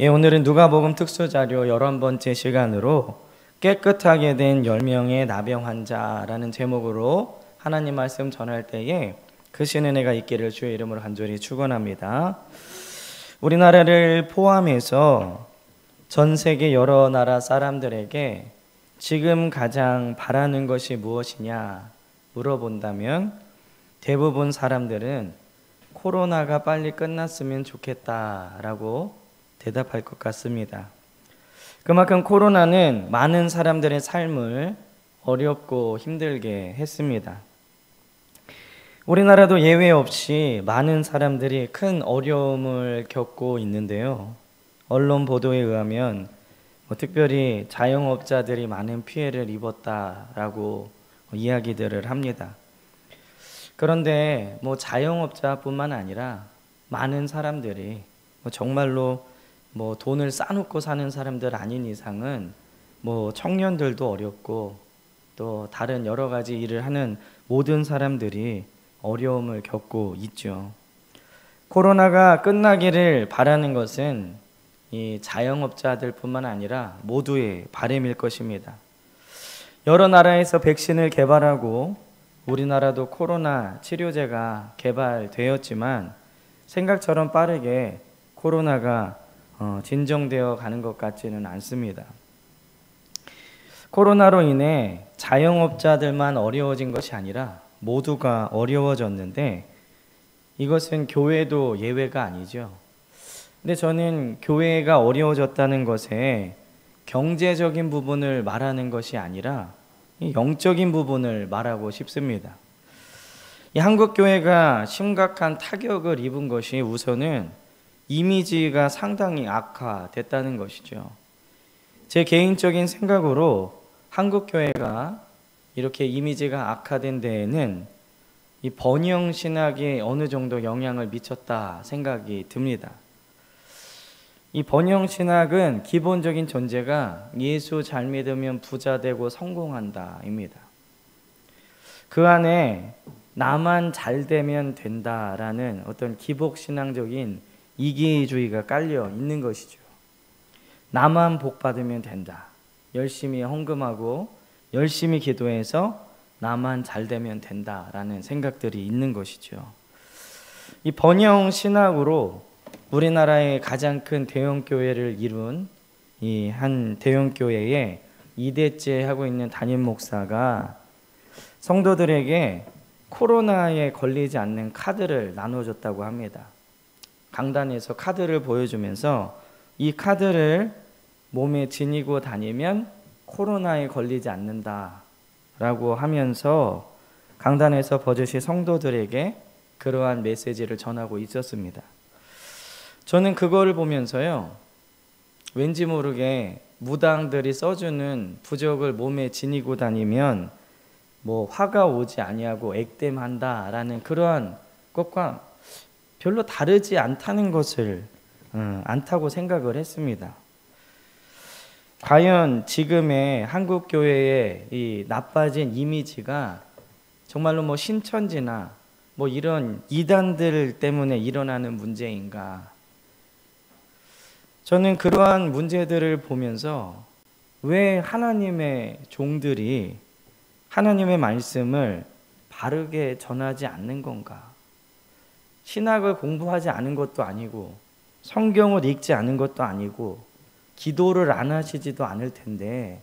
오늘은 누가복음 특수자료 11번째 시간으로 깨끗하게 된 10명의 나병 환자라는 제목으로 하나님 말씀 전할 때에 크신 은혜가 있기를 주의 이름으로 간절히 축원합니다. 우리나라를 포함해서 전 세계 여러 나라 사람들에게 지금 가장 바라는 것이 무엇이냐 물어본다면 대부분 사람들은 코로나가 빨리 끝났으면 좋겠다라고 대답할 것 같습니다. 그만큼 코로나는 많은 사람들의 삶을 어렵고 힘들게 했습니다. 우리나라도 예외 없이 많은 사람들이 큰 어려움을 겪고 있는데요. 언론 보도에 의하면 특별히 자영업자들이 많은 피해를 입었다라고 이야기들을 합니다. 그런데 자영업자뿐만 아니라 많은 사람들이 정말로 돈을 싸놓고 사는 사람들 아닌 이상은 청년들도 어렵고 또 다른 여러 가지 일을 하는 모든 사람들이 어려움을 겪고 있죠. 코로나가 끝나기를 바라는 것은 이 자영업자들뿐만 아니라 모두의 바람일 것입니다. 여러 나라에서 백신을 개발하고 우리나라도 코로나 치료제가 개발되었지만 생각처럼 빠르게 코로나가 진정되어 가는 것 같지는 않습니다. 코로나로 인해 자영업자들만 어려워진 것이 아니라 모두가 어려워졌는데 이것은 교회도 예외가 아니죠. 근데 저는 교회가 어려워졌다는 것에 경제적인 부분을 말하는 것이 아니라 영적인 부분을 말하고 싶습니다. 이 한국 교회가 심각한 타격을 입은 것이 우선은 이미지가 상당히 악화됐다는 것이죠. 제 개인적인 생각으로 한국 교회가 이렇게 이미지가 악화된 데에는 이 번영 신학이 어느 정도 영향을 미쳤다 생각이 듭니다. 이 번영 신학은 기본적인 전제가 예수 잘 믿으면 부자 되고 성공한다입니다. 그 안에 나만 잘 되면 된다라는 어떤 기복신앙적인 이기주의가 깔려 있는 것이죠. 나만 복 받으면 된다. 열심히 헌금하고 열심히 기도해서 나만 잘 되면 된다라는 생각들이 있는 것이죠. 이 번영 신학으로 우리나라의 가장 큰 대형 교회를 이룬 이 한 대형 교회에 2대째 하고 있는 담임 목사가 성도들에게 코로나에 걸리지 않는 카드를 나눠줬다고 합니다. 강단에서 카드를 보여주면서 이 카드를 몸에 지니고 다니면 코로나에 걸리지 않는다라고 하면서 강단에서 버젓이 성도들에게 그러한 메시지를 전하고 있었습니다. 저는 그거를 보면서요, 왠지 모르게 무당들이 써주는 부적을 몸에 지니고 다니면 화가 오지 아니하고 액땜한다라는 그러한 것과 별로 다르지 않다고 생각을 했습니다. 과연 지금의 한국 교회의 이 나빠진 이미지가 정말로 신천지나 이런 이단들 때문에 일어나는 문제인가? 저는 그러한 문제들을 보면서 왜 하나님의 종들이 하나님의 말씀을 바르게 전하지 않는 건가? 신학을 공부하지 않은 것도 아니고 성경을 읽지 않은 것도 아니고 기도를 안 하시지도 않을 텐데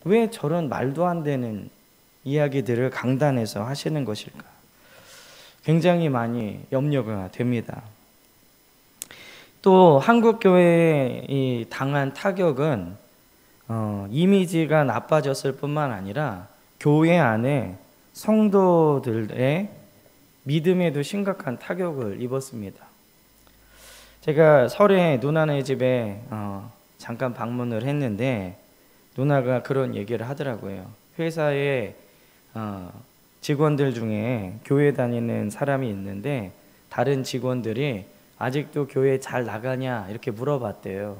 왜 저런 말도 안 되는 이야기들을 강단에서 하시는 것일까? 굉장히 많이 염려가 됩니다. 또 한국 교회에 당한 타격은 이미지가 나빠졌을 뿐만 아니라 교회 안에 성도들의 믿음에도 심각한 타격을 입었습니다. 제가 설에 누나네 집에 잠깐 방문을 했는데 누나가 그런 얘기를 하더라고요. 회사에 직원들 중에 교회 다니는 사람이 있는데 다른 직원들이 아직도 교회 잘 나가냐 이렇게 물어봤대요.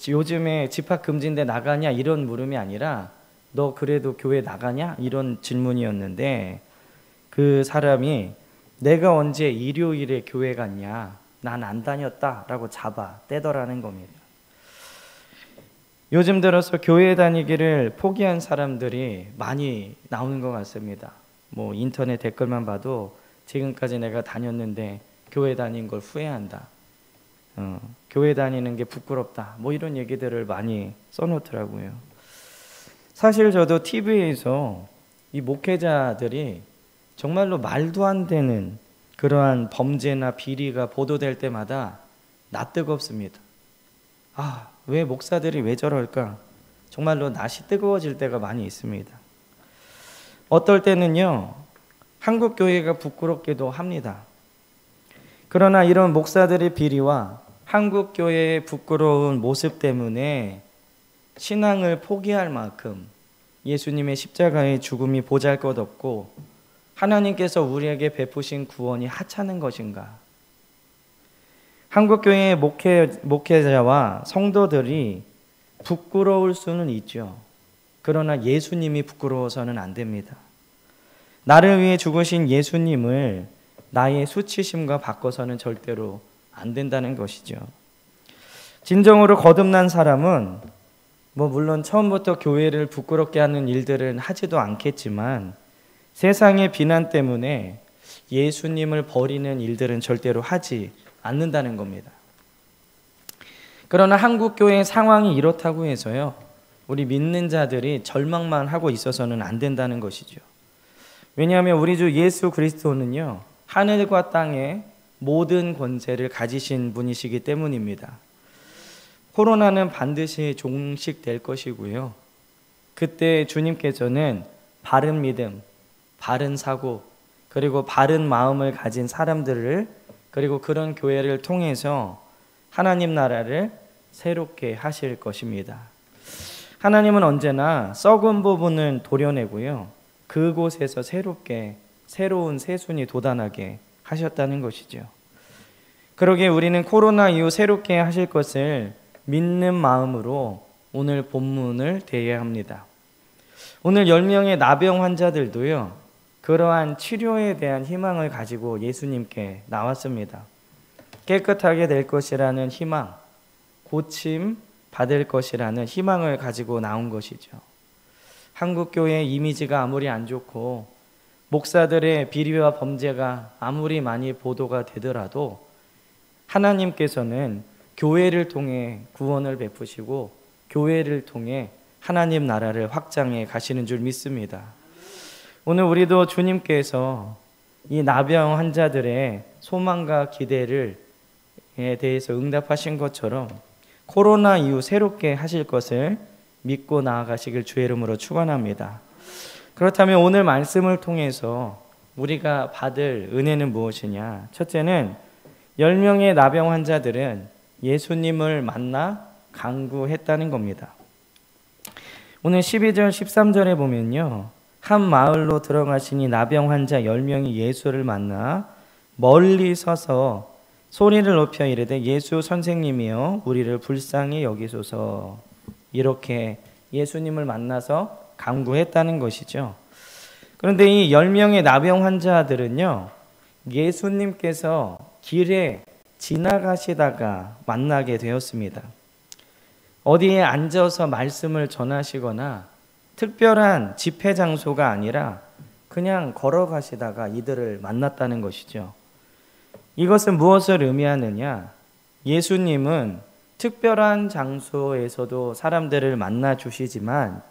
요즘에 집합 금지인데 나가냐 이런 물음이 아니라 너 그래도 교회 나가냐 이런 질문이었는데 그 사람이 내가 언제 일요일에 교회 갔냐 난 안 다녔다라고 잡아 떼더라는 겁니다. 요즘 들어서 교회 다니기를 포기한 사람들이 많이 나오는 것 같습니다. 뭐 인터넷 댓글만 봐도 지금까지 내가 다녔는데 교회 다닌 걸 후회한다. 교회 다니는 게 부끄럽다. 뭐 이런 얘기들을 많이 써놓더라고요. 사실 저도 TV에서 이 목회자들이 정말로 말도 안 되는 그러한 범죄나 비리가 보도될 때마다 낯뜨겁습니다. 왜 목사들이 왜 저럴까? 정말로 낯이 뜨거워질 때가 많이 있습니다. 어떨 때는요, 한국 교회가 부끄럽기도 합니다. 그러나 이런 목사들의 비리와 한국 교회의 부끄러운 모습 때문에 신앙을 포기할 만큼 예수님의 십자가의 죽음이 보잘것없고 하나님께서 우리에게 베푸신 구원이 하찮은 것인가? 한국 교회의 목회자와 성도들이 부끄러울 수는 있죠. 그러나 예수님이 부끄러워서는 안 됩니다. 나를 위해 죽으신 예수님을 나의 수치심과 바꿔서는 절대로 안 된다는 것이죠. 진정으로 거듭난 사람은 물론 처음부터 교회를 부끄럽게 하는 일들은 하지도 않겠지만 세상의 비난 때문에 예수님을 버리는 일들은 절대로 하지 않는다는 겁니다. 그러나 한국 교회의 상황이 이렇다고 해서요, 우리 믿는 자들이 절망만 하고 있어서는 안 된다는 것이죠. 왜냐하면 우리 주 예수 그리스도는요, 하늘과 땅의 모든 권세를 가지신 분이시기 때문입니다. 코로나는 반드시 종식될 것이고요. 그때 주님께서는 바른 믿음, 바른 사고, 그리고 바른 마음을 가진 사람들을, 그리고 그런 교회를 통해서 하나님 나라를 새롭게 하실 것입니다. 하나님은 언제나 썩은 부분을 도려내고요, 그곳에서 새로운 새순이 돋아나게 하셨다는 것이죠. 그러기에 우리는 코로나 이후 새롭게 하실 것을 믿는 마음으로 오늘 본문을 대해야 합니다. 오늘 10명의 나병 환자들도요, 그러한 치료에 대한 희망을 가지고 예수님께 나왔습니다. 깨끗하게 될 것이라는 희망, 고침 받을 것이라는 희망을 가지고 나온 것이죠. 한국 교회의 이미지가 아무리 안 좋고 목사들의 비리와 범죄가 아무리 많이 보도가 되더라도 하나님께서는 교회를 통해 구원을 베푸시고 교회를 통해 하나님 나라를 확장해 가시는 줄 믿습니다. 오늘 우리도 주님께서 이 나병 환자들의 소망과 기대에 대해서 응답하신 것처럼 코로나 이후 새롭게 하실 것을 믿고 나아가시길 주의 이름으로 축원합니다. 그렇다면 오늘 말씀을 통해서 우리가 받을 은혜는 무엇이냐? 첫째는 10명의 나병 환자들은 예수님을 만나 간구했다는 겁니다. 오늘 12절 13절에 보면요, 한 마을로 들어가시니 나병 환자 10명이 예수를 만나 멀리 서서 소리를 높여 이르되 예수 선생님이여 우리를 불쌍히 여기소서. 이렇게 예수님을 만나서 간구했다는 것이죠. 그런데 이 10명의 나병 환자들은요, 예수님께서 길에 지나가시다가 만나게 되었습니다. 어디에 앉아서 말씀을 전하시거나 특별한 집회 장소가 아니라 그냥 걸어가시다가 이들을 만났다는 것이죠. 이것은 무엇을 의미하느냐? 예수님은 특별한 장소에서도 사람들을 만나 주시지만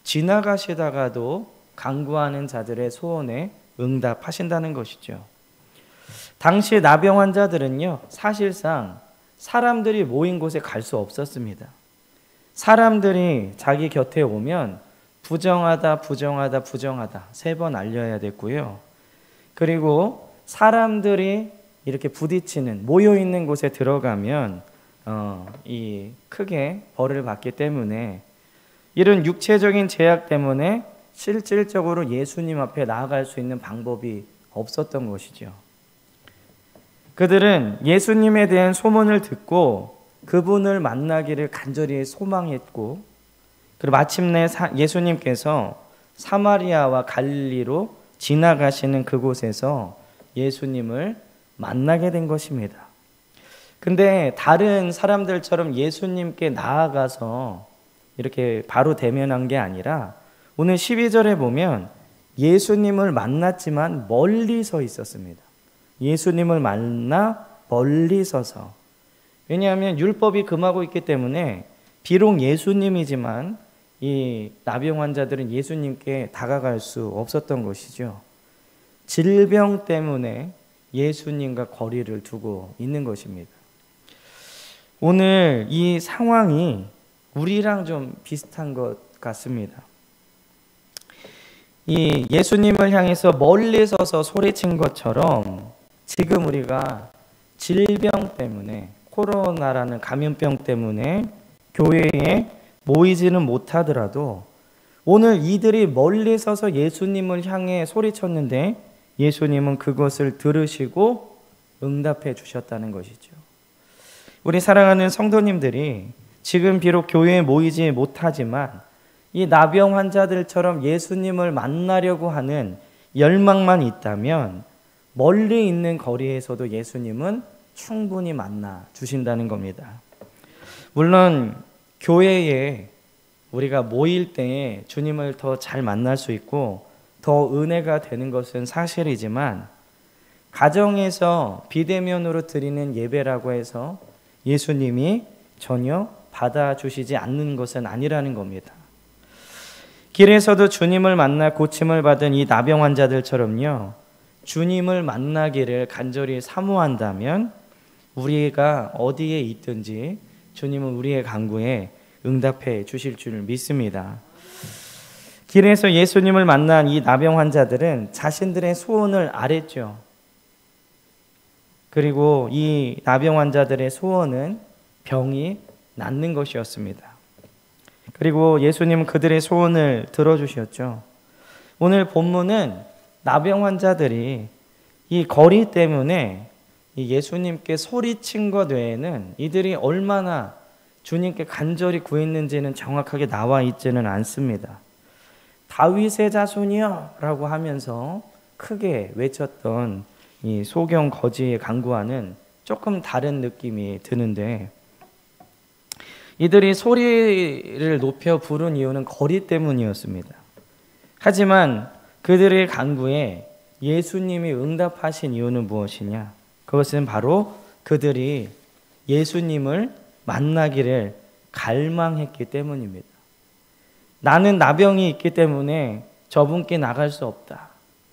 지나가시다가도 간구하는 자들의 소원에 응답하신다는 것이죠. 당시 나병 환자들은요, 사실상 사람들이 모인 곳에 갈 수 없었습니다. 사람들이 자기 곁에 오면 부정하다 3번 알려야 됐고요. 그리고 사람들이 이렇게 부딪히는 모여있는 곳에 들어가면 이 크게 벌을 받기 때문에 이런 육체적인 제약 때문에 실질적으로 예수님 앞에 나아갈 수 있는 방법이 없었던 것이죠. 그들은 예수님에 대한 소문을 듣고 그분을 만나기를 간절히 소망했고, 그리고 마침내 예수님께서 사마리아와 갈릴리로 지나가시는 그곳에서 예수님을 만나게 된 것입니다. 근데 다른 사람들처럼 예수님께 나아가서 이렇게 바로 대면한 게 아니라 오늘 12절에 보면 예수님을 만났지만 멀리 서 있었습니다. 예수님을 만나 멀리 서서. 왜냐하면 율법이 금하고 있기 때문에 비록 예수님이지만 이 나병 환자들은 예수님께 다가갈 수 없었던 것이죠. 질병 때문에 예수님과 거리를 두고 있는 것입니다. 오늘 이 상황이 우리랑 좀 비슷한 것 같습니다. 이 예수님을 향해서 멀리 서서 소리친 것처럼 지금 우리가 질병 때문에, 코로나라는 감염병 때문에 교회에 모이지는 못하더라도 오늘 이들이 멀리 서서 예수님을 향해 소리쳤는데 예수님은 그것을 들으시고 응답해 주셨다는 것이죠. 우리 사랑하는 성도님들이 지금 비록 교회에 모이지 못하지만 이 나병 환자들처럼 예수님을 만나려고 하는 열망만 있다면 멀리 있는 거리에서도 예수님은 충분히 만나 주신다는 겁니다. 물론 교회에 우리가 모일 때에 주님을 더 잘 만날 수 있고 더 은혜가 되는 것은 사실이지만 가정에서 비대면으로 드리는 예배라고 해서 예수님이 전혀 받아주시지 않는 것은 아니라는 겁니다. 길에서도 주님을 만나 고침을 받은 이 나병 환자들처럼요, 주님을 만나기를 간절히 사모한다면 우리가 어디에 있든지 주님은 우리의 간구에 응답해 주실 줄 믿습니다. 길에서 예수님을 만난 이 나병 환자들은 자신들의 소원을 아랬죠. 그리고 이 나병 환자들의 소원은 병이 낫는 것이었습니다. 그리고 예수님은 그들의 소원을 들어주셨죠. 오늘 본문은 나병 환자들이 이 거리 때문에 예수님께 소리친 것 외에는 이들이 얼마나 주님께 간절히 구했는지는 정확하게 나와 있지는 않습니다. 다윗의 자손이여 라고 하면서 크게 외쳤던 이 소경 거지의 간구와는 조금 다른 느낌이 드는데, 이들이 소리를 높여 부른 이유는 거리 때문이었습니다. 하지만 그들의 간구에 예수님이 응답하신 이유는 무엇이냐? 그것은 바로 그들이 예수님을 만나기를 갈망했기 때문입니다. 나는 나병이 있기 때문에 저분께 나갈 수 없다.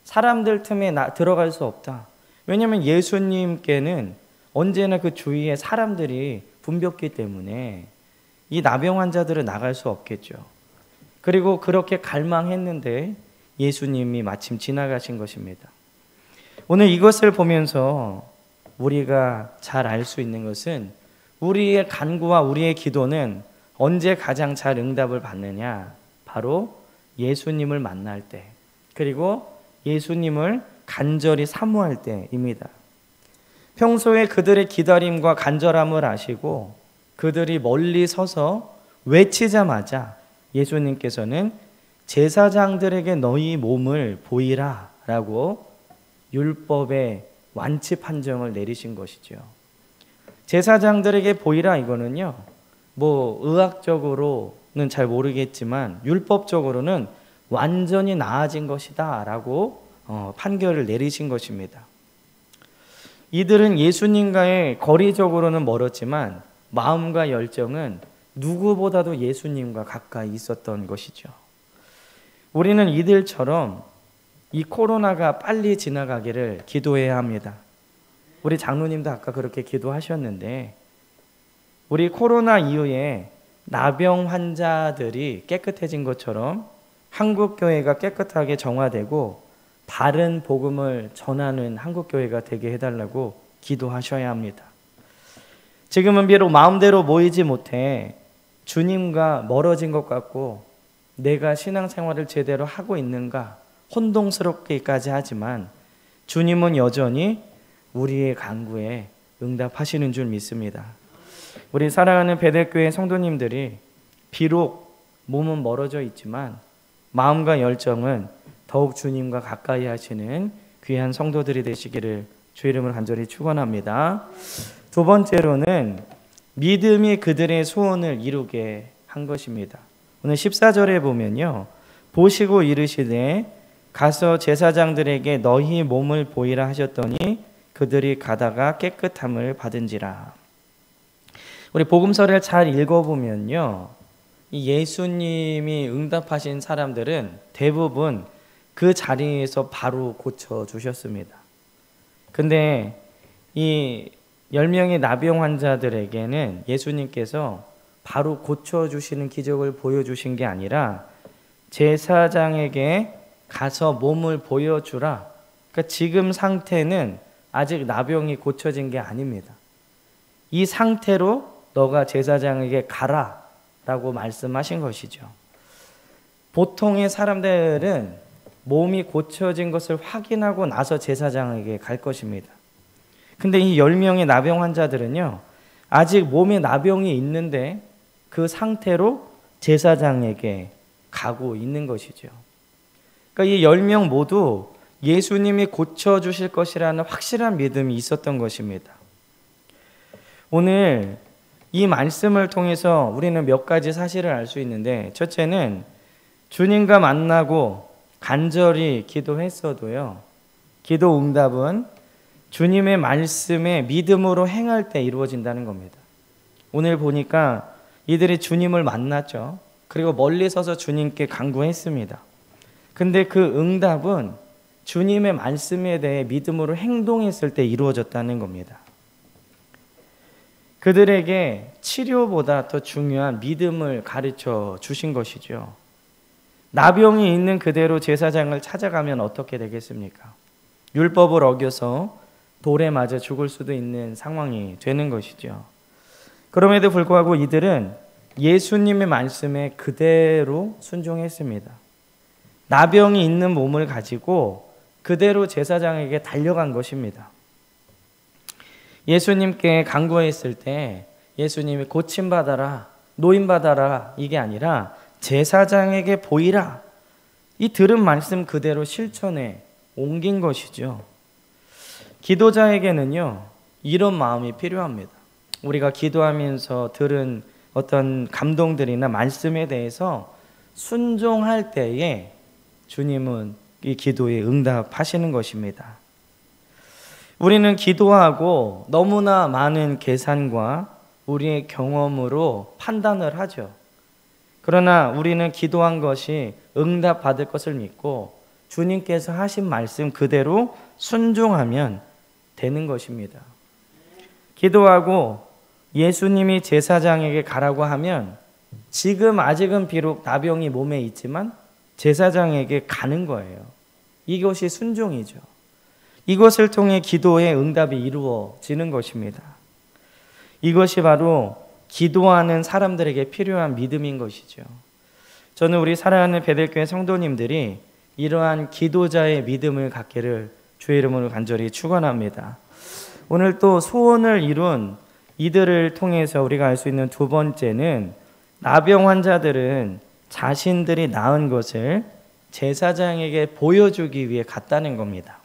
사람들 틈에 들어갈 수 없다. 왜냐하면 예수님께는 언제나 그 주위에 사람들이 붐볐기 때문에 이 나병 환자들은 나갈 수 없겠죠. 그리고 그렇게 갈망했는데 예수님이 마침 지나가신 것입니다. 오늘 이것을 보면서 우리가 잘 알 수 있는 것은 우리의 간구와 우리의 기도는 언제 가장 잘 응답을 받느냐? 바로 예수님을 만날 때, 그리고 예수님을 간절히 사모할 때입니다. 평소에 그들의 기다림과 간절함을 아시고 그들이 멀리 서서 외치자마자 예수님께서는 제사장들에게 너희 몸을 보이라 라고 율법의 완치 판정을 내리신 것이죠. 제사장들에게 보이라 이거는요, 뭐 의학적으로는 잘 모르겠지만 율법적으로는 완전히 나아진 것이다 라고 판결을 내리신 것입니다. 이들은 예수님과의 거리적으로는 멀었지만 마음과 열정은 누구보다도 예수님과 가까이 있었던 것이죠. 우리는 이들처럼 이 코로나가 빨리 지나가기를 기도해야 합니다. 우리 장로님도 아까 그렇게 기도하셨는데, 우리 코로나 이후에 나병 환자들이 깨끗해진 것처럼 한국교회가 깨끗하게 정화되고 바른 복음을 전하는 한국교회가 되게 해달라고 기도하셔야 합니다. 지금은 비록 마음대로 모이지 못해 주님과 멀어진 것 같고 내가 신앙생활을 제대로 하고 있는가 혼동스럽기까지 하지만 주님은 여전히 우리의 간구에 응답하시는 줄 믿습니다. 우리 사랑하는 베델교회 성도님들이 비록 몸은 멀어져 있지만 마음과 열정은 더욱 주님과 가까이 하시는 귀한 성도들이 되시기를 주 이름으로 간절히 축원합니다. 두 번째로는 믿음이 그들의 소원을 이루게 한 것입니다. 오늘 14절에 보면요. 보시고 이르시되 가서 제사장들에게 너희 몸을 보이라 하셨더니 그들이 가다가 깨끗함을 받은지라. 우리 복음서를 잘 읽어보면요. 이 예수님이 응답하신 사람들은 대부분 그 자리에서 바로 고쳐주셨습니다. 근데 이 10명의 나병 환자들에게는 예수님께서 바로 고쳐주시는 기적을 보여주신 게 아니라 제사장에게 가서 몸을 보여주라. 그러니까 지금 상태는 아직 나병이 고쳐진 게 아닙니다. 이 상태로 너가 제사장에게 가라 라고 말씀하신 것이죠. 보통의 사람들은 몸이 고쳐진 것을 확인하고 나서 제사장에게 갈 것입니다. 근데 이 10명의 나병 환자들은요, 아직 몸에 나병이 있는데 그 상태로 제사장에게 가고 있는 것이죠. 그러니까 이 10명 모두 예수님이 고쳐주실 것이라는 확실한 믿음이 있었던 것입니다. 오늘 이 말씀을 통해서 우리는 몇 가지 사실을 알 수 있는데, 첫째는 주님과 만나고 간절히 기도했어도요, 기도 응답은 주님의 말씀에 믿음으로 행할 때 이루어진다는 겁니다. 오늘 보니까 이들이 주님을 만났죠. 그리고 멀리 서서 주님께 간구했습니다. 근데 그 응답은 주님의 말씀에 대해 믿음으로 행동했을 때 이루어졌다는 겁니다. 그들에게 치료보다 더 중요한 믿음을 가르쳐 주신 것이죠. 나병이 있는 그대로 제사장을 찾아가면 어떻게 되겠습니까? 율법을 어겨서 돌에 맞아 죽을 수도 있는 상황이 되는 것이죠. 그럼에도 불구하고 이들은 예수님의 말씀에 그대로 순종했습니다. 나병이 있는 몸을 가지고 그대로 제사장에게 달려간 것입니다. 예수님께 간구했을 때 예수님이 고침받아라, 노임받아라 이게 아니라 제사장에게 보이라, 이 들은 말씀 그대로 실천에 옮긴 것이죠. 기도자에게는요, 이런 마음이 필요합니다. 우리가 기도하면서 들은 어떤 감동들이나 말씀에 대해서 순종할 때에 주님은 이 기도에 응답하시는 것입니다. 우리는 기도하고 너무나 많은 계산과 우리의 경험으로 판단을 하죠. 그러나 우리는 기도한 것이 응답받을 것을 믿고 주님께서 하신 말씀 그대로 순종하면 되는 것입니다. 기도하고 예수님이 제사장에게 가라고 하면 지금 아직은 비록 나병이 몸에 있지만 제사장에게 가는 거예요. 이것이 순종이죠. 이것을 통해 기도의 응답이 이루어지는 것입니다. 이것이 바로 기도하는 사람들에게 필요한 믿음인 것이죠. 저는 우리 사랑하는 베델교회 성도님들이 이러한 기도자의 믿음을 갖기를 주의 이름으로 간절히 축원합니다. 오늘 또 소원을 이룬 이들을 통해서 우리가 알 수 있는 두 번째는 나병 환자들은 자신들이 나은 것을 제사장에게 보여주기 위해 갔다는 겁니다.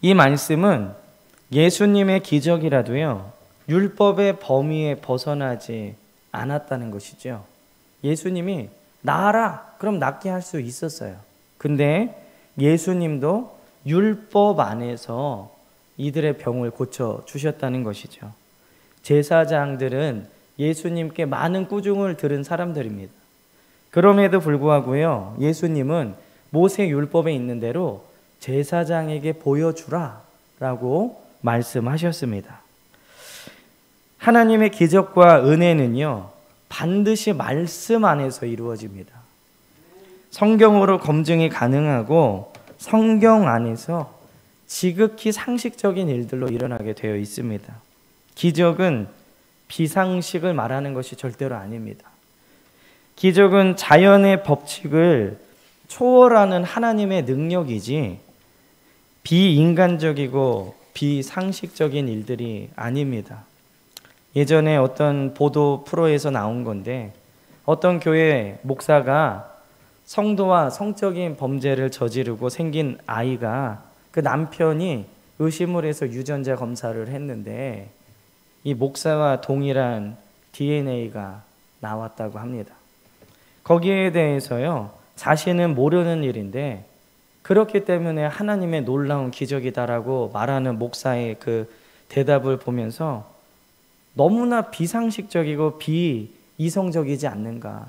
이 말씀은 예수님의 기적이라도요, 율법의 범위에 벗어나지 않았다는 것이죠. 예수님이 나아라, 그럼 낫게 할 수 있었어요. 근데 예수님도 율법 안에서 이들의 병을 고쳐 주셨다는 것이죠. 제사장들은 예수님께 많은 꾸중을 들은 사람들입니다. 그럼에도 불구하고요, 예수님은 모세 율법에 있는 대로 제사장에게 보여주라 라고 말씀하셨습니다. 하나님의 기적과 은혜는요, 반드시 말씀 안에서 이루어집니다. 성경으로 검증이 가능하고 성경 안에서 지극히 상식적인 일들로 일어나게 되어 있습니다. 기적은 비상식을 말하는 것이 절대로 아닙니다. 기적은 자연의 법칙을 초월하는 하나님의 능력이지 비인간적이고 비상식적인 일들이 아닙니다. 예전에 어떤 보도 프로에서 나온 건데, 어떤 교회 목사가 성도와 성적인 범죄를 저지르고 생긴 아이가 그 남편이 의심을 해서 유전자 검사를 했는데 이 목사와 동일한 DNA가 나왔다고 합니다. 거기에 대해서요, 자신은 모르는 일인데 그렇기 때문에 하나님의 놀라운 기적이다라고 말하는 목사의 그 대답을 보면서 너무나 비상식적이고 비이성적이지 않는가.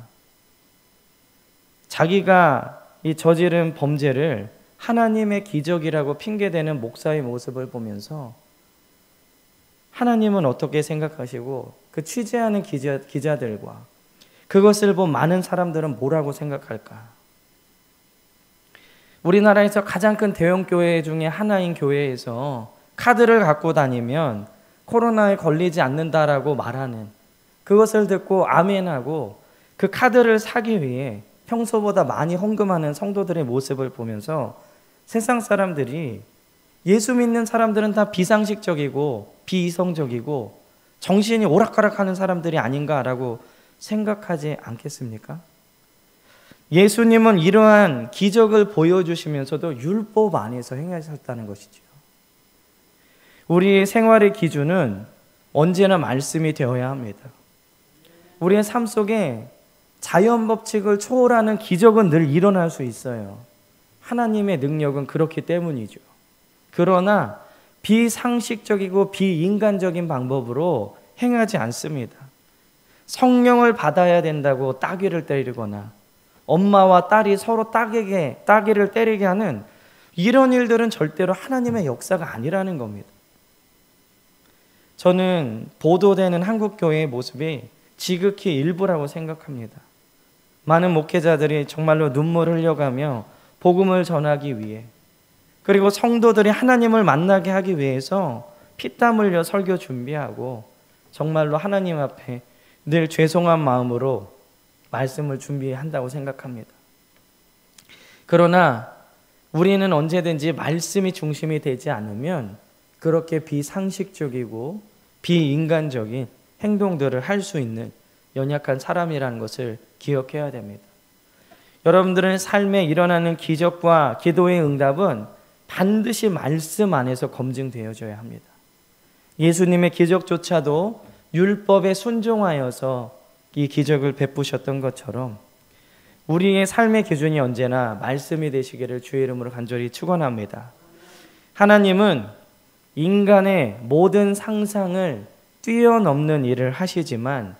자기가 이 저지른 범죄를 하나님의 기적이라고 핑계대는 목사의 모습을 보면서 하나님은 어떻게 생각하시고 그 취재하는 기자들과 그것을 본 많은 사람들은 뭐라고 생각할까? 우리나라에서 가장 큰 대형 교회 중에 하나인 교회에서 카드를 갖고 다니면 코로나에 걸리지 않는다라고 말하는, 그것을 듣고 아멘하고 그 카드를 사기 위해 평소보다 많이 헌금하는 성도들의 모습을 보면서 세상 사람들이 예수 믿는 사람들은 다 비상식적이고 비이성적이고 정신이 오락가락하는 사람들이 아닌가라고 생각하지 않겠습니까? 예수님은 이러한 기적을 보여주시면서도 율법 안에서 행하셨다는 것이죠. 우리의 생활의 기준은 언제나 말씀이 되어야 합니다. 우리의 삶 속에 자연 법칙을 초월하는 기적은 늘 일어날 수 있어요. 하나님의 능력은 그렇기 때문이죠. 그러나 비상식적이고 비인간적인 방법으로 행하지 않습니다. 성령을 받아야 된다고 따귀를 때리거나 엄마와 딸이 서로 따귀를 때리게 하는 이런 일들은 절대로 하나님의 역사가 아니라는 겁니다. 저는 보도되는 한국교회의 모습이 지극히 일부라고 생각합니다. 많은 목회자들이 정말로 눈물을 흘려가며 복음을 전하기 위해, 그리고 성도들이 하나님을 만나게 하기 위해서 피땀 흘려 설교 준비하고 정말로 하나님 앞에 늘 죄송한 마음으로 말씀을 준비한다고 생각합니다. 그러나 우리는 언제든지 말씀이 중심이 되지 않으면 그렇게 비상식적이고 비인간적인 행동들을 할 수 있는 연약한 사람이라는 것을 기억해야 됩니다. 여러분들의 삶에 일어나는 기적과 기도의 응답은 반드시 말씀 안에서 검증되어져야 합니다. 예수님의 기적조차도 율법에 순종하여서 이 기적을 베푸셨던 것처럼 우리의 삶의 기준이 언제나 말씀이 되시기를 주의 이름으로 간절히 축원합니다. 하나님은 인간의 모든 상상을 뛰어넘는 일을 하시지만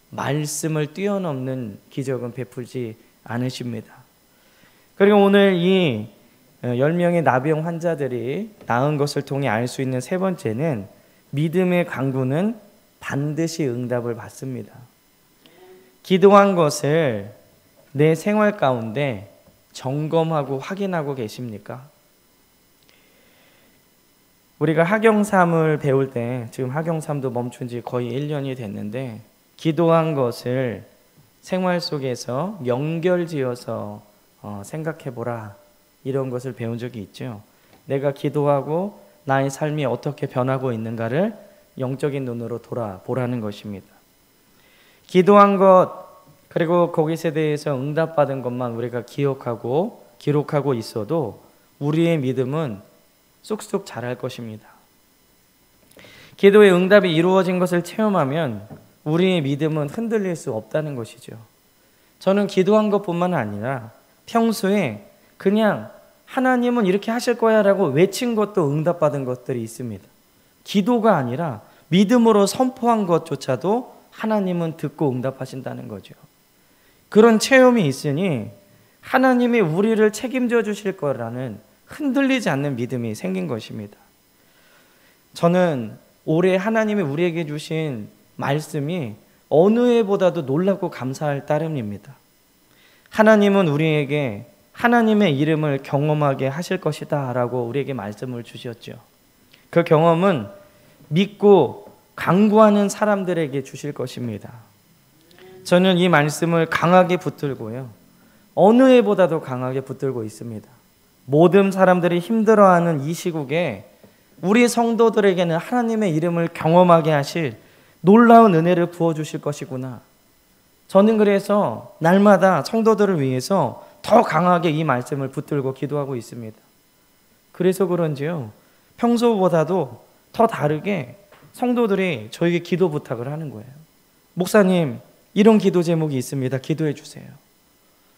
말씀을 뛰어넘는 기적은 베풀지 않으십니다. 그리고 오늘 이 10명의 나병 환자들이 나은 것을 통해 알 수 있는 세 번째는 믿음의 강구는 반드시 응답을 받습니다. 기도한 것을 내 생활 가운데 점검하고 확인하고 계십니까? 우리가 학영삼을 배울 때, 지금 학영삼도 멈춘 지 거의 1년이 됐는데 기도한 것을 생활 속에서 연결지어서 생각해보라, 이런 것을 배운 적이 있죠. 내가 기도하고 나의 삶이 어떻게 변하고 있는가를 영적인 눈으로 돌아보라는 것입니다. 기도한 것, 그리고 거기에 대해서 응답받은 것만 우리가 기억하고 기록하고 있어도 우리의 믿음은 쑥쑥 자랄 것입니다. 기도의 응답이 이루어진 것을 체험하면 우리의 믿음은 흔들릴 수 없다는 것이죠. 저는 기도한 것뿐만 아니라 평소에 그냥 하나님은 이렇게 하실 거야 라고 외친 것도 응답받은 것들이 있습니다. 기도가 아니라 믿음으로 선포한 것조차도 하나님은 듣고 응답하신다는 거죠. 그런 체험이 있으니 하나님이 우리를 책임져 주실 거라는 흔들리지 않는 믿음이 생긴 것입니다. 저는 올해 하나님이 우리에게 주신 말씀이 어느 해보다도 놀랍고 감사할 따름입니다. 하나님은 우리에게 하나님의 이름을 경험하게 하실 것이다 라고 우리에게 말씀을 주셨죠. 그 경험은 믿고 강구하는 사람들에게 주실 것입니다. 저는 이 말씀을 강하게 붙들고요, 어느 해보다도 강하게 붙들고 있습니다. 모든 사람들이 힘들어하는 이 시국에 우리 성도들에게는 하나님의 이름을 경험하게 하실 놀라운 은혜를 부어주실 것이구나. 저는 그래서 날마다 성도들을 위해서 더 강하게 이 말씀을 붙들고 기도하고 있습니다. 그래서 그런지요, 평소보다도 더 다르게 성도들이 저에게 기도 부탁을 하는 거예요. 목사님, 이런 기도 제목이 있습니다. 기도해 주세요.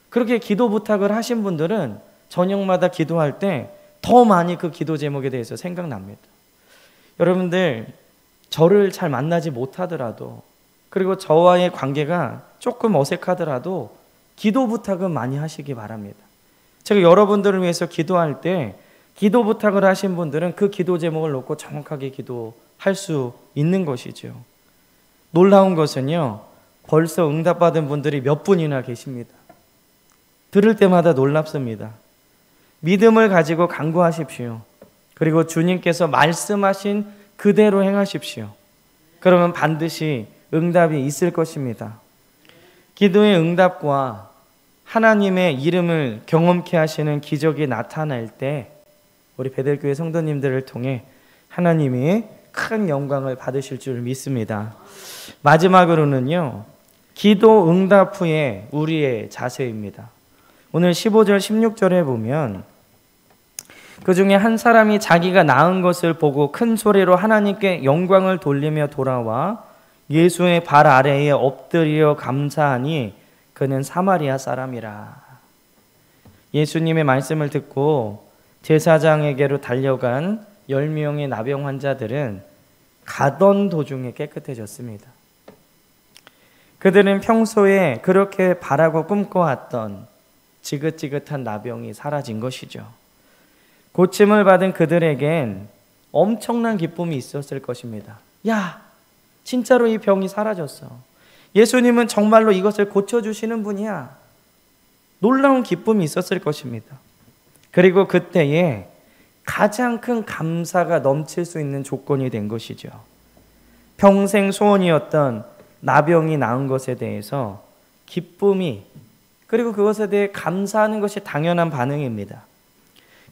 그렇게 기도 부탁을 하신 분들은 저녁마다 기도할 때 더 많이 그 기도 제목에 대해서 생각납니다. 여러분들, 저를 잘 만나지 못하더라도, 그리고 저와의 관계가 조금 어색하더라도 기도 부탁은 많이 하시기 바랍니다. 제가 여러분들을 위해서 기도할 때 기도 부탁을 하신 분들은 그 기도 제목을 놓고 정확하게 기도할 수 있는 것이죠. 놀라운 것은요, 벌써 응답받은 분들이 몇 분이나 계십니다. 들을 때마다 놀랍습니다. 믿음을 가지고 간구하십시오. 그리고 주님께서 말씀하신 그대로 행하십시오. 그러면 반드시 응답이 있을 것입니다. 기도의 응답과 하나님의 이름을 경험케 하시는 기적이 나타날 때 우리 베델교회 성도님들을 통해 하나님이 큰 영광을 받으실 줄 믿습니다. 마지막으로는요, 기도 응답 후에 우리의 자세입니다. 오늘 15절 16절에 보면 그 중에 한 사람이 자기가 낳은 것을 보고 큰 소리로 하나님께 영광을 돌리며 돌아와 예수의 발 아래에 엎드려 감사하니 그는 사마리아 사람이라. 예수님의 말씀을 듣고 제사장에게로 달려간 10명의 나병 환자들은 가던 도중에 깨끗해졌습니다. 그들은 평소에 그렇게 바라고 꿈꿔왔던 지긋지긋한 나병이 사라진 것이죠. 고침을 받은 그들에겐 엄청난 기쁨이 있었을 것입니다. 야, 진짜로 이 병이 사라졌어. 예수님은 정말로 이것을 고쳐주시는 분이야. 놀라운 기쁨이 있었을 것입니다. 그리고 그때에 가장 큰 감사가 넘칠 수 있는 조건이 된 것이죠. 평생 소원이었던 나병이 나은 것에 대해서 기쁨이, 그리고 그것에 대해 감사하는 것이 당연한 반응입니다.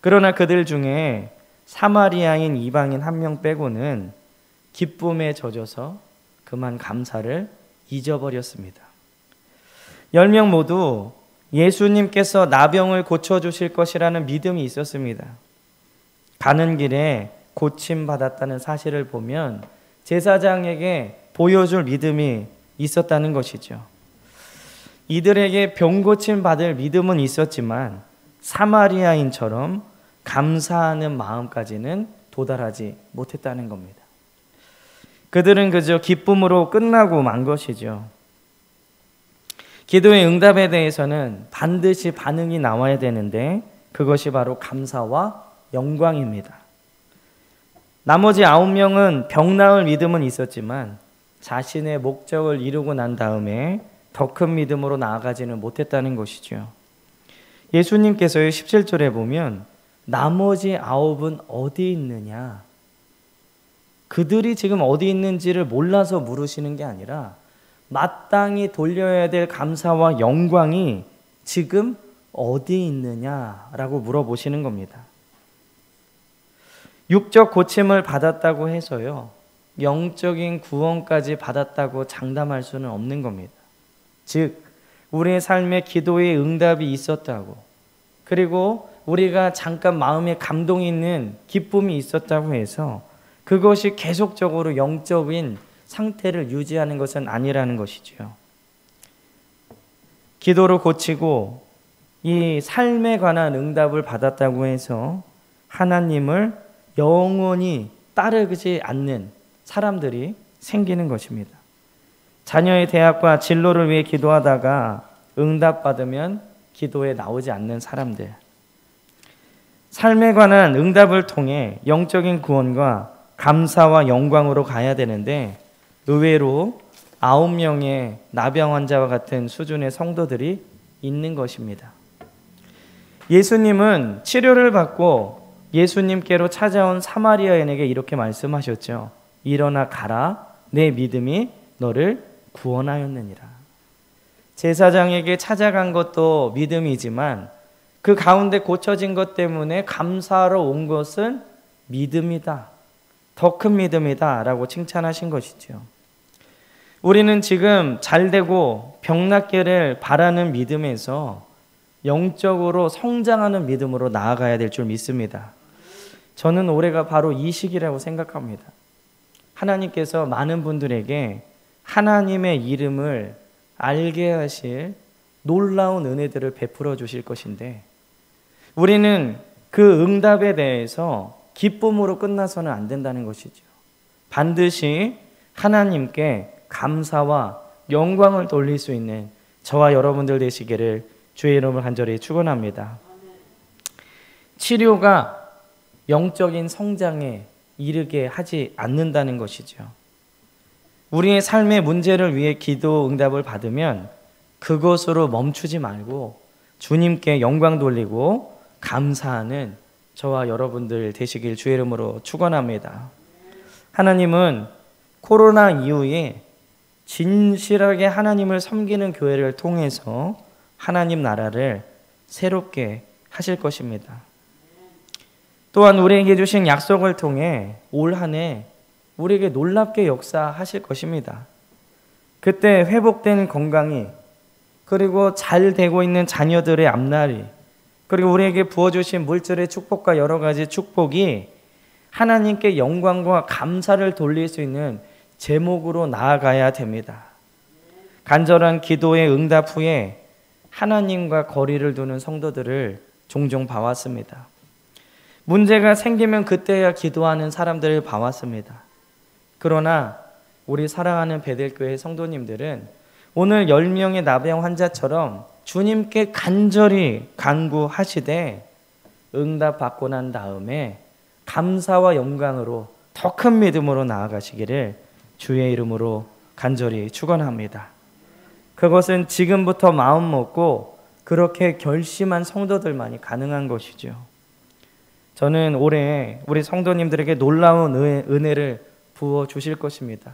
그러나 그들 중에 사마리아인 이방인 한 명 빼고는 기쁨에 젖어서 그만 감사를 잊어버렸습니다. 10명 모두 예수님께서 나병을 고쳐주실 것이라는 믿음이 있었습니다. 가는 길에 고침받았다는 사실을 보면 제사장에게 보여줄 믿음이 있었다는 것이죠. 이들에게 병 고침 받을 믿음은 있었지만 사마리아인처럼 감사하는 마음까지는 도달하지 못했다는 겁니다. 그들은 그저 기쁨으로 끝나고 만 것이죠. 기도의 응답에 대해서는 반드시 반응이 나와야 되는데 그것이 바로 감사와 영광입니다. 나머지 9명은 병 나을 믿음은 있었지만 자신의 목적을 이루고 난 다음에 더 큰 믿음으로 나아가지는 못했다는 것이죠. 예수님께서의 17절에 보면 나머지 9은 어디 있느냐? 그들이 지금 어디 있는지를 몰라서 물으시는 게 아니라 마땅히 돌려야 될 감사와 영광이 지금 어디 있느냐라고 물어보시는 겁니다. 육적 고침을 받았다고 해서요, 영적인 구원까지 받았다고 장담할 수는 없는 겁니다. 즉, 우리의 삶에 기도의 응답이 있었다고, 그리고 우리가 잠깐 마음에 감동이 있는 기쁨이 있었다고 해서 그것이 계속적으로 영적인 상태를 유지하는 것은 아니라는 것이죠. 기도로 고치고 이 삶에 관한 응답을 받았다고 해서 하나님을 영원히 따르지 않는 사람들이 생기는 것입니다. 자녀의 대학과 진로를 위해 기도하다가 응답받으면 기도에 나오지 않는 사람들. 삶에 관한 응답을 통해 영적인 구원과 감사와 영광으로 가야 되는데 의외로 9명의 나병 환자와 같은 수준의 성도들이 있는 것입니다. 예수님은 치료를 받고 예수님께로 찾아온 사마리아인에게 이렇게 말씀하셨죠. 일어나 가라, 내 믿음이 너를 구원하였느니라. 제사장에게 찾아간 것도 믿음이지만 그 가운데 고쳐진 것 때문에 감사하러 온 것은 믿음이다. 더 큰 믿음이다 라고 칭찬하신 것이죠. 우리는 지금 잘되고 병낫기를 바라는 믿음에서 영적으로 성장하는 믿음으로 나아가야 될 줄 믿습니다. 저는 올해가 바로 이 시기라고 생각합니다. 하나님께서 많은 분들에게 하나님의 이름을 알게 하실 놀라운 은혜들을 베풀어 주실 것인데, 우리는 그 응답에 대해서 기쁨으로 끝나서는 안 된다는 것이죠. 반드시 하나님께 감사와 영광을 돌릴 수 있는 저와 여러분들 되시기를 주의 이름으로 간절히 축원합니다. 치료가 영적인 성장에 이르게 하지 않는다는 것이죠. 우리의 삶의 문제를 위해 기도 응답을 받으면 그것으로 멈추지 말고 주님께 영광 돌리고 감사하는 저와 여러분들 되시길 주의 이름으로 축원합니다. 하나님은 코로나 이후에 진실하게 하나님을 섬기는 교회를 통해서 하나님 나라를 새롭게 하실 것입니다. 또한 우리에게 주신 약속을 통해 올 한 해 우리에게 놀랍게 역사하실 것입니다. 그때 회복된 건강이, 그리고 잘 되고 있는 자녀들의 앞날이, 그리고 우리에게 부어주신 물질의 축복과 여러 가지 축복이 하나님께 영광과 감사를 돌릴 수 있는 제목으로 나아가야 됩니다. 간절한 기도의 응답 후에 하나님과 거리를 두는 성도들을 종종 봐왔습니다. 문제가 생기면 그때야 기도하는 사람들을 봐왔습니다. 그러나 우리 사랑하는 베델교회 성도님들은 오늘 10명의 나병 환자처럼 주님께 간절히 간구하시되 응답받고 난 다음에 감사와 영광으로 더 큰 믿음으로 나아가시기를 주의 이름으로 간절히 축원합니다. 그것은 지금부터 마음 먹고 그렇게 결심한 성도들만이 가능한 것이죠. 저는 올해 우리 성도님들에게 놀라운 은혜를 부어주실 것입니다.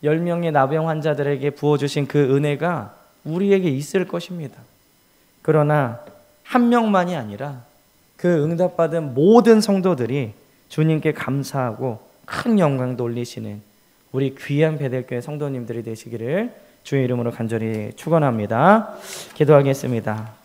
10명의 나병 환자들에게 부어주신 그 은혜가 우리에게 있을 것입니다. 그러나 한 명만이 아니라 그 응답받은 모든 성도들이 주님께 감사하고 큰 영광 돌리시는 우리 귀한 베델교회 성도님들이 되시기를 주의 이름으로 간절히 축원합니다. 기도하겠습니다.